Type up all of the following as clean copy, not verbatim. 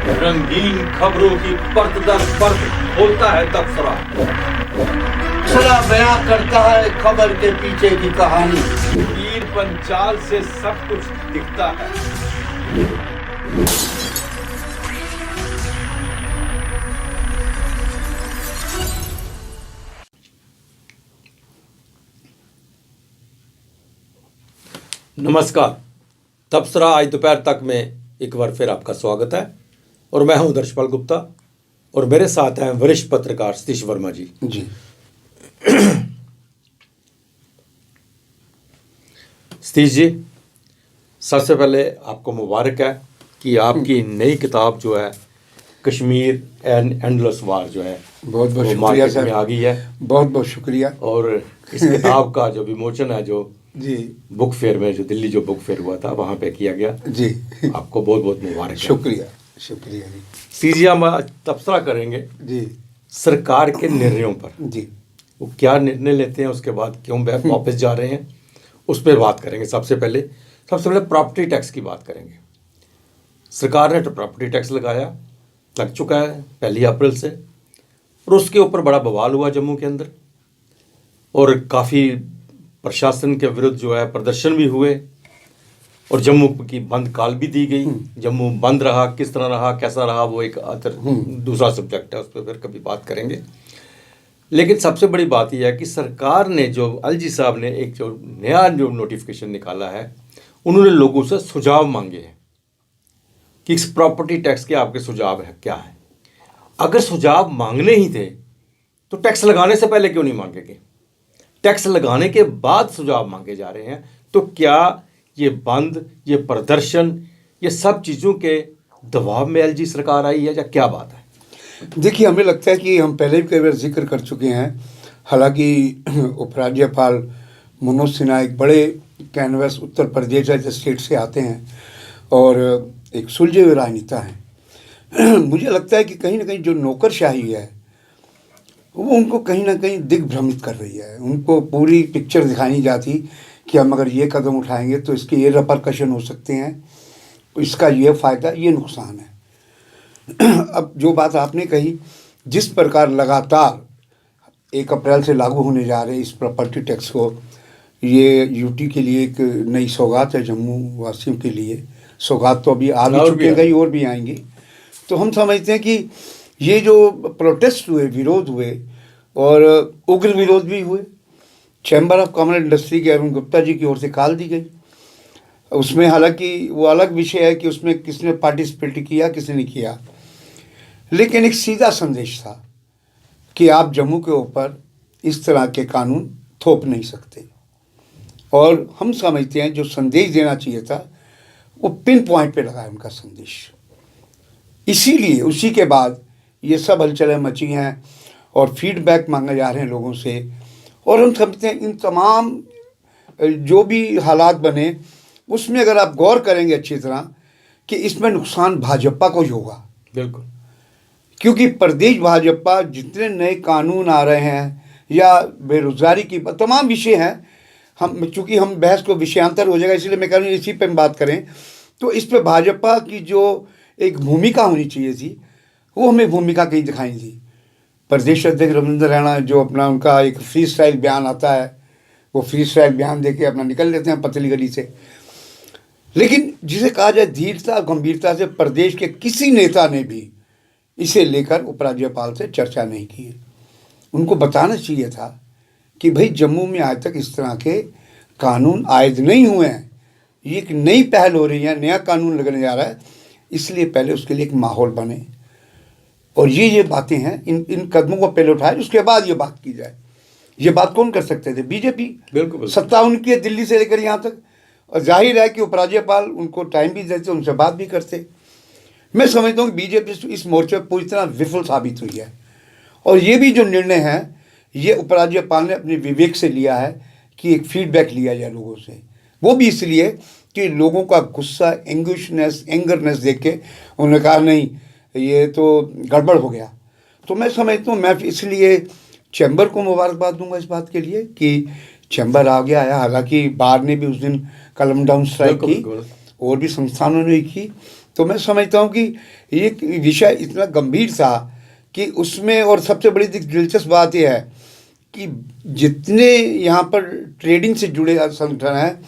रंगीन खबरों की परत दर परत खोलता है तबसरा। तबसरा बयां करता है खबर के पीछे की कहानी। तीर पंचाल से सब कुछ दिखता है। नमस्कार, तबसरा आज दोपहर तक में एक बार फिर आपका स्वागत है और मैं हूं दर्शपाल गुप्ता और मेरे साथ हैं वरिष्ठ पत्रकार सतीश वर्मा जी। सतीश जी, सबसे पहले आपको मुबारक है कि आपकी नई किताब जो है कश्मीर एंडलेस वार जो है बहुत बहुत शुक्रिया मार्केट सर, में आ गई है। बहुत बहुत शुक्रिया। और इस किताब का जो विमोचन है जो जी बुक फेयर में, जो दिल्ली जो बुक फेयर हुआ था वहाँ पे किया गया। जी आपको बहुत बहुत मुबारक है। शुक्रिया शुक्रिया जी। सीजिया हम आज तबसरा करेंगे जी सरकार के निर्णयों पर। जी वो क्या निर्णय लेते हैं, उसके बाद क्यों वापस जा रहे हैं, उस पर बात करेंगे। सबसे पहले प्रॉपर्टी टैक्स की बात करेंगे। सरकार ने तो प्रॉपर्टी टैक्स लग चुका है 1 अप्रैल से और उसके ऊपर बड़ा बवाल हुआ जम्मू के अंदर और काफ़ी प्रशासन के विरुद्ध जो है प्रदर्शन भी हुए और जम्मू की बंद काल भी दी गई। जम्मू बंद रहा, किस तरह रहा, कैसा रहा, वो एक दूसरा सब्जेक्ट है, उस पर फिर कभी बात करेंगे। लेकिन सबसे बड़ी बात यह है कि सरकार ने जो अलजी साहब ने एक जो नया जो नोटिफिकेशन निकाला है, उन्होंने लोगों से सुझाव मांगे हैं कि इस प्रॉपर्टी टैक्स के आपके सुझाव है क्या है। अगर सुझाव मांगने ही थे तो टैक्स लगाने से पहले क्यों नहीं मांगे गए? टैक्स लगाने के बाद सुझाव मांगे जा रहे हैं। तो क्या ये बंद, ये प्रदर्शन, ये सब चीज़ों के दबाव में एलजी सरकार आई है या क्या बात है? देखिए, हमें लगता है कि हम पहले भी कई बार जिक्र कर चुके हैं। हालांकि उपराज्यपाल मनोज सिन्हा एक बड़े कैनवस उत्तर प्रदेश जैसे स्टेट से आते हैं और एक सुलझे हुए राजनेता हैं। मुझे लगता है कि कहीं ना कहीं जो नौकरशाही है वो उनको कहीं ना कहीं दिग्भ्रमित कर रही है। उनको पूरी पिक्चर दिखाई जाती कि हम अगर ये कदम उठाएंगे तो इसके ये रिपरकशन हो सकते हैं, इसका ये फ़ायदा, ये नुकसान है। अब जो बात आपने कही, जिस प्रकार लगातार 1 अप्रैल से लागू होने जा रहे इस प्रॉपर्टी टैक्स को, ये यूटी के लिए एक नई सौगात है, जम्मू वासियों के लिए। सौगात तो अभी आ भी चुके गई और भी आएंगी। तो हम समझते हैं कि ये जो प्रोटेस्ट हुए, विरोध हुए और उग्र विरोध भी हुए, चैम्बर ऑफ कॉमर्स इंडस्ट्री के अरुण गुप्ता जी की ओर से कॉल दी गई। उसमें हालांकि वो अलग विषय है कि उसमें किसने पार्टिसिपेट किया, किसने नहीं किया, लेकिन एक सीधा संदेश था कि आप जम्मू के ऊपर इस तरह के कानून थोप नहीं सकते। और हम समझते हैं जो संदेश देना चाहिए था वो पिन पॉइंट पे लगा है उनका संदेश। इसीलिए उसी के बाद ये सब हलचलें मची हैं और फीडबैक मांगे जा रहे हैं लोगों से। और हम समझते हैं इन तमाम जो भी हालात बने उसमें अगर आप गौर करेंगे अच्छी तरह कि इसमें नुकसान भाजपा को ही होगा। बिल्कुल, क्योंकि प्रदेश भाजपा जितने नए कानून आ रहे हैं या बेरोजगारी की तमाम विषय हैं, हम चूँकि हम बहस को विषयांतर हो जाएगा इसलिए मैं कह रहा हूँ इसी पर हम बात करें। तो इस पर भाजपा की जो एक भूमिका होनी चाहिए थी वो हमें भूमिका कहीं दिखाई दी। प्रदेश अध्यक्ष रविंद्र रैना जो अपना उनका एक फ्री स्टाइल बयान आता है, वो फ्री स्टाइल बयान देके अपना निकल लेते हैं पतली गली से। लेकिन जिसे कहा जाए धीरता गंभीरता से प्रदेश के किसी नेता ने भी इसे लेकर उपराज्यपाल से चर्चा नहीं की। उनको बताना चाहिए था कि भाई जम्मू में आज तक इस तरह के कानून आयद नहीं हुए हैं, ये एक नई पहल हो रही है, नया कानून लगने जा रहा है, इसलिए पहले उसके लिए एक माहौल बने और ये बातें हैं, इन कदमों को पहले उठाए, उसके बाद ये बात की जाए। ये बात कौन कर सकते थे? बीजेपी। बिल्कुल, सत्ता उनकी है दिल्ली से लेकर यहाँ तक, और जाहिर है कि उपराज्यपाल उनको टाइम भी देते, उनसे बात भी करते। मैं समझता हूँ कि बीजेपी इस मोर्चे पर पूरी तरह विफल साबित हुई है और ये भी जो निर्णय है ये उपराज्यपाल ने अपने विवेक से लिया है कि एक फीडबैक लिया जाए लोगों से। वो भी इसलिए कि लोगों का गुस्सा, एंगरनेस देख के उन्होंने कहा नहीं ये तो गड़बड़ हो गया। तो मैं समझता हूँ, मैं इसलिए चैम्बर को मुबारकबाद दूंगा इस बात के लिए कि चैम्बर आ गया है। हालांकि बार ने भी उस दिन कलम डाउन स्ट्राइक की और भी संस्थानों ने की, तो मैं समझता हूँ कि ये विषय इतना गंभीर था कि उसमें, और सबसे बड़ी दिलचस्प बात यह है कि जितने यहाँ पर ट्रेडिंग से जुड़े संगठन हैं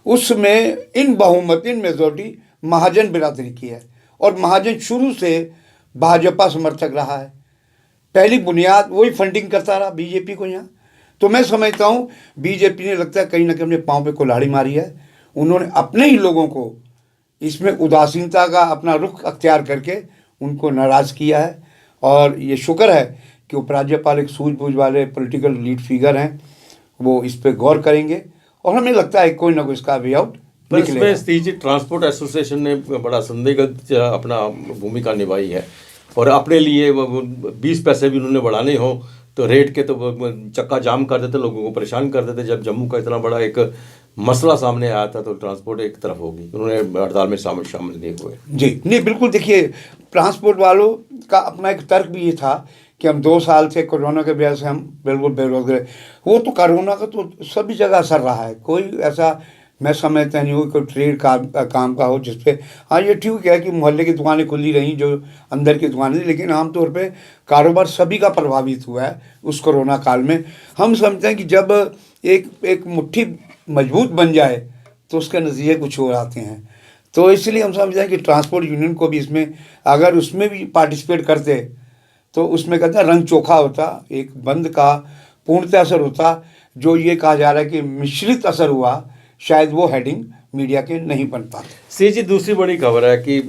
उसमें इन मेजोरिटी महाजन बिरादरी की है, और महाजन शुरू से भाजपा समर्थक रहा है। पहली बुनियाद वही फंडिंग करता रहा बीजेपी को यहाँ। तो मैं समझता हूँ बीजेपी ने लगता है कहीं ना कहीं अपने पाँव पे कुल्हाड़ी मारी है। उन्होंने अपने ही लोगों को इसमें उदासीनता का अपना रुख अख्तियार करके उनको नाराज़ किया है, और ये शुक्र है कि उपराज्यपाल एक सूझबूझ वाले पॉलिटिकल लीड फिगर हैं, वो इस पर गौर करेंगे और हमें लगता है कोई ना कोई इसका वे आउट निकलेगा। इसमें सीजी ट्रांसपोर्ट एसोसिएशन ने बड़ा संदिग्ध अपना भूमिका निभाई है, और अपने लिए 20 पैसे भी उन्होंने बढ़ाने हो तो रेट के तो चक्का जाम कर देते, लोगों को परेशान कर देते। जब जम्मू का इतना बड़ा एक मसला सामने आया था तो ट्रांसपोर्ट एक तरफ होगी, उन्होंने हड़ताल में शामिल नहीं हुए। जी नहीं, बिल्कुल। देखिए, ट्रांसपोर्ट वालों का अपना एक तर्क भी ये था कि हम 2 साल से कोरोना के वजह से हम बिल्कुल बेरोजगार। वो तो कोरोना का तो सभी जगह असर रहा है, कोई ऐसा मैं समझता नहीं हो कोई ट्रेड काम का हो जिसपे, हाँ ये ठीक है कि मोहल्ले की दुकानें खुली रहीं जो अंदर की दुकानें थी, लेकिन आमतौर पे कारोबार सभी का प्रभावित हुआ है उस कोरोना काल में। हम समझते हैं कि जब एक मुट्ठी मजबूत बन जाए तो उसके नतीजे कुछ और आते हैं। तो इसलिए हम समझते हैं कि ट्रांसपोर्ट यूनियन को भी इसमें, अगर उसमें भी पार्टिसिपेट करते तो उसमें कहते हैं रंग चोखा होता, एक बंद का पूर्णतः असर होता। जो ये कहा जा रहा है कि मिश्रित असर हुआ, शायद वो हेडिंग मीडिया के नहीं बन पाते। सी जी, दूसरी बड़ी खबर है कि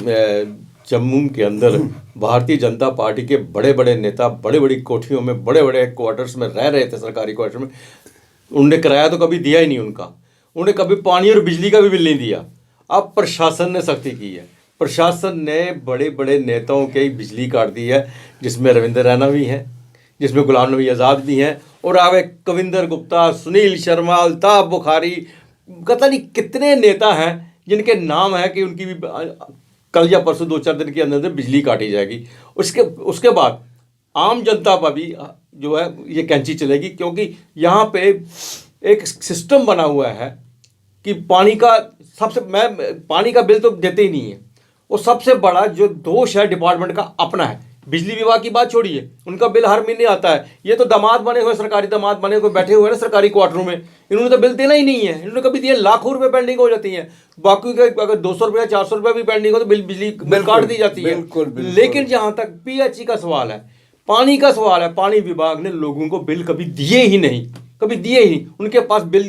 जम्मू के अंदर भारतीय जनता पार्टी के बड़े बड़े नेता बड़े बड़ी कोठियों में, बड़े बड़े क्वार्टर्स में रह रहे थे, सरकारी क्वार्टर में। उन्होंने किराया तो कभी दिया ही नहीं उनका, उन्हें कभी पानी और बिजली का भी बिल नहीं दिया। अब प्रशासन ने सख्ती की है, प्रशासन ने बड़े बड़े नेताओं के बिजली काट दी है, जिसमें रविंद्र रैना भी हैं, जिसमें गुलाम नबी आज़ाद भी हैं, और आगे कविंदर गुप्ता, सुनील शर्मा, अल्ताफ बुखारी, पता नहीं कितने नेता हैं जिनके नाम है कि उनकी भी कल या परसों 2-4 दिन के अंदर बिजली काटी जाएगी। उसके बाद आम जनता पर भी जो है ये कैंची चलेगी, क्योंकि यहाँ पे एक सिस्टम बना हुआ है कि पानी का पानी का बिल तो देते ही नहीं है। और सबसे बड़ा जो दोष है डिपार्टमेंट का अपना है। बिजली विभाग की बात छोड़िए, उनका बिल हर महीने आता है। ये तो दामाद बने हुए, सरकारी दामाद बने हुए बैठे हुए हैं ना सरकारी क्वार्टरों में, इन्होंने तो बिल देना ही नहीं है। इन्होंने कभी दिए, लाखों रुपए पेंडिंग हो जाती हैं। बाकी का अगर 200 रुपया 400 रुपया भी पेंडिंग हो तो बिजली काट दी जाती है। लेकिन जहां तक पीएचई का सवाल है, पानी का सवाल है, पानी विभाग ने लोगों को बिल कभी दिए ही नहीं, कभी दिए ही नहीं। उनके पास बिल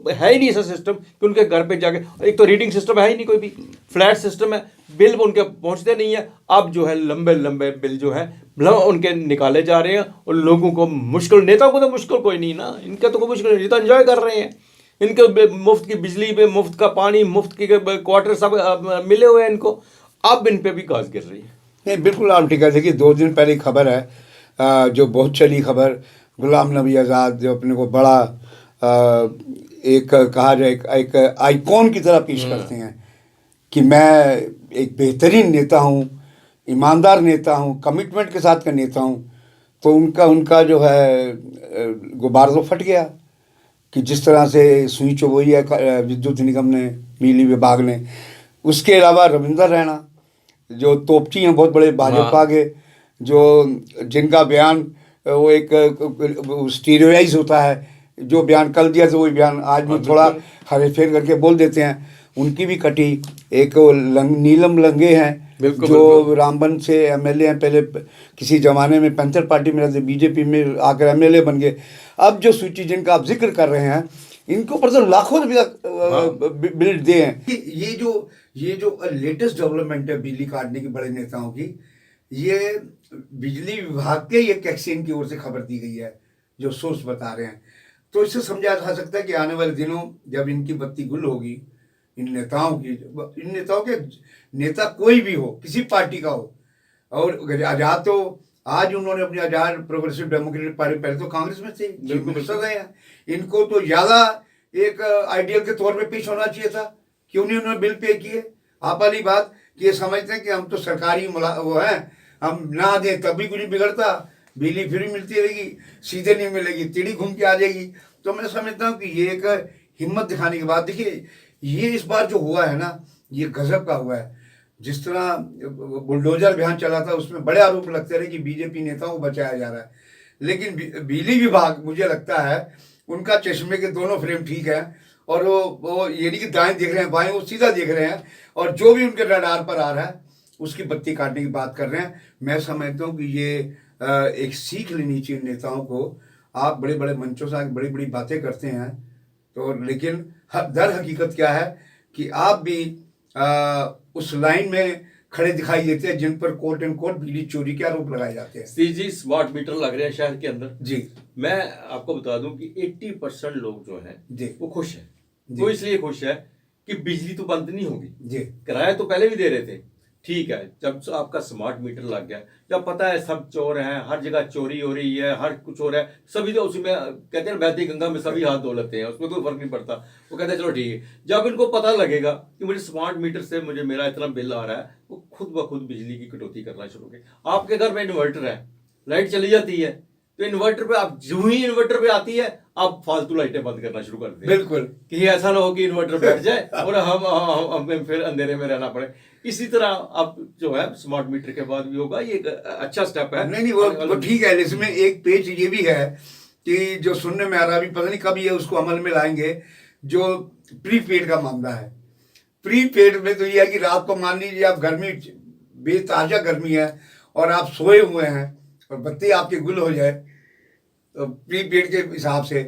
है ही नहीं ऐसा सिस्टम कि उनके घर पे जाके, एक तो रीडिंग सिस्टम है ही नहीं, कोई भी फ्लैट सिस्टम है, बिल उनके पहुंचते नहीं है। अब जो है लंबे लंबे बिल जो है उनके निकाले जा रहे हैं, और लोगों को मुश्किल, नेताओं को तो मुश्किल कोई नहीं ना, इनके तो कोई मुश्किल नहीं, तो एंजॉय कर रहे हैं। इनके मुफ्त की बिजली, मुफ्त का पानी, मुफ्त के क्वार्टर सब मिले हुए हैं इनको। अब इन पे भी गाज गिर रही है। नहीं, बिल्कुल आप ठीक है। देखिए, 2 दिन पहले खबर है जो बहुत चली खबर, गुलाम नबी आज़ाद जो अपने को बड़ा एक कहा जाए एक आइकॉन की तरह पेश करते हैं कि मैं एक बेहतरीन नेता हूँ, ईमानदार नेता हूँ, कमिटमेंट के साथ का नेता हूँ। तो उनका जो है गुब्बारा तो फट गया कि जिस तरह से सुई चुभोई है विद्युत निगम ने, बिजली विभाग ने। उसके अलावा रविंद्र रैना जो तोपची हैं बहुत बड़े भाजपा के, जो जिनका बयान वो एक स्टीरियोराइज होता है, जो बयान कल दिया तो वही बयान आज भी थोड़ा हेरफेर करके बोल देते हैं, उनकी भी कटी। एक नीलम लंगे हैं जो रामबन से एमएलए हैं, पहले किसी ज़माने में पैंथर पार्टी में रहते, बीजेपी में आकर एमएलए बन गए। अब जो सूची जिनका आप जिक्र कर रहे हैं, इनको ऊपर से लाखों रुपया बिल दिए हैं। ये जो लेटेस्ट डेवलपमेंट है बिजली काटने की बड़े नेताओं की, ये बिजली विभाग के ये कैक्सिन की ओर से खबर दी गई है, जो सोर्स बता रहे हैं। तो इससे समझा जा सकता है कि आने वाले दिनों जब इनकी बत्ती गुल होगी, इन नेताओं के नेता कोई भी हो, किसी पार्टी का हो, और आजाद तो आज उन्होंने अपनी आजाद प्रोग्रेसिव डेमोक्रेटिक पार्टी, पहले तो कांग्रेस में थे, चीफ मिनिस्टर रहे हैं। इनको तो ज़्यादा एक आइडियल के तौर पे पेश होना चाहिए था, क्यों नहीं उन्होंने बिल पे किए। आप वाली बात कि ये समझते हैं कि हम तो सरकारी वो हैं, हम ना दें तब भी कुछ नहीं बिगड़ता, बिजली फ्री मिलती रहेगी, सीधे नहीं मिलेगी, तिड़ी घूम के आ जाएगी। तो मैं समझता हूँ कि ये एक हिम्मत दिखाने की बात। देखिए, ये इस बार जो हुआ है ना, ये गजब का हुआ है। जिस तरह बुलडोजर अभियान चला था उसमें बड़े आरोप लगते रहे कि बीजेपी नेताओं को बचाया जा रहा है, लेकिन बिजली विभाग मुझे लगता है उनका चश्मे के दोनों फ्रेम ठीक है, और वो ये नहीं कि दाएं देख रहे हैं बाएं, वो सीधा देख रहे हैं, और जो भी उनके रडार पर आ रहा है उसकी बत्ती काटने की बात कर रहे हैं। मैं समझता हूँ कि ये एक सीख लेनी चाहिए नेताओं को। आप बड़े बड़े मंचों से बड़ी बड़ी बातें करते हैं तो, लेकिन दर हकीकत क्या है कि आप भी उस लाइन में खड़े दिखाई देते हैं जिन पर कोर्ट एंड कोर्ट बिजली चोरी के आरोप लगाए जाते हैं। सी जी स्मार्ट मीटर लग रहे हैं शहर के अंदर जी। मैं आपको बता दूं कि 80% लोग जो हैं जी वो खुश हैं। जी। वो इसलिए खुश है कि बिजली तो बंद नहीं होगी। जी। किराया तो पहले भी दे रहे थे, ठीक है। जब से आपका स्मार्ट मीटर लग गया, जब पता है सब चोर हैं, हर जगह चोरी हो रही है, हर कुछ हो रहा है, सभी तो उसमें कहते हैं बहती गंगा में सभी हाथ धो लेते हैं, उसमें कोई फर्क नहीं पड़ता। वो कहते हैं चलो ठीक है। जब इनको पता लगेगा कि मुझे स्मार्ट मीटर से मुझे मेरा इतना बिल आ रहा है, वो खुद ब खुद बिजली की कटौती करना शुरू करें। आपके घर में इन्वर्टर है, लाइट चली जाती है तो इन्वर्टर पे आप जो ही इन्वर्टर पे आती है आप फालतू लाइटें बंद करना शुरू कर दें। बिल्कुल। कि ऐसा ना हो कि इन्वर्टर बैठ जाए और हम फिर अंधेरे में रहना पड़े। इसी तरह अब जो है स्मार्ट मीटर के बाद भी होगा, ये एक अच्छा स्टेप है। नहीं वो ठीक है। इसमें एक पेज ये भी है कि जो सुनने में आ रहा, अभी पता नहीं कब ये उसको अमल में लाएंगे, जो प्रीपेड का मामला है। प्रीपेड में तो ये है कि रात को मान लीजिए आप गर्मी, बेताजा गर्मी है और आप सोए हुए हैं और बत्ती आपकी गुल हो जाए तो प्रीपेड के हिसाब से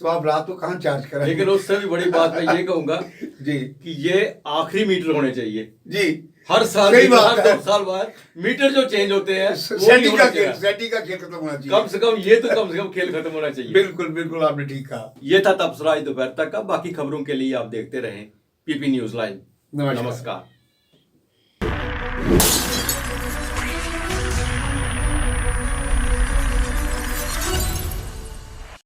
तो आप रात को कहाँ चार्ज करें। लेकिन उससे भी बड़ी बात मैं ये कहूंगा जी कि ये आखिरी मीटर होने चाहिए जी। हर साल सही बात हर है। 2 साल बाद मीटर जो चेंज होते हैं सेटिंग का खेल खत्म होना चाहिए। कम से कम खेल खत्म होना चाहिए। बिल्कुल बिल्कुल आपने ठीक कहा। ये था तबसरा आज दोपहर तक का। बाकी खबरों के लिए आप देखते रहें पीपी न्यूज लाइव। नमस्कार। नमस्कार।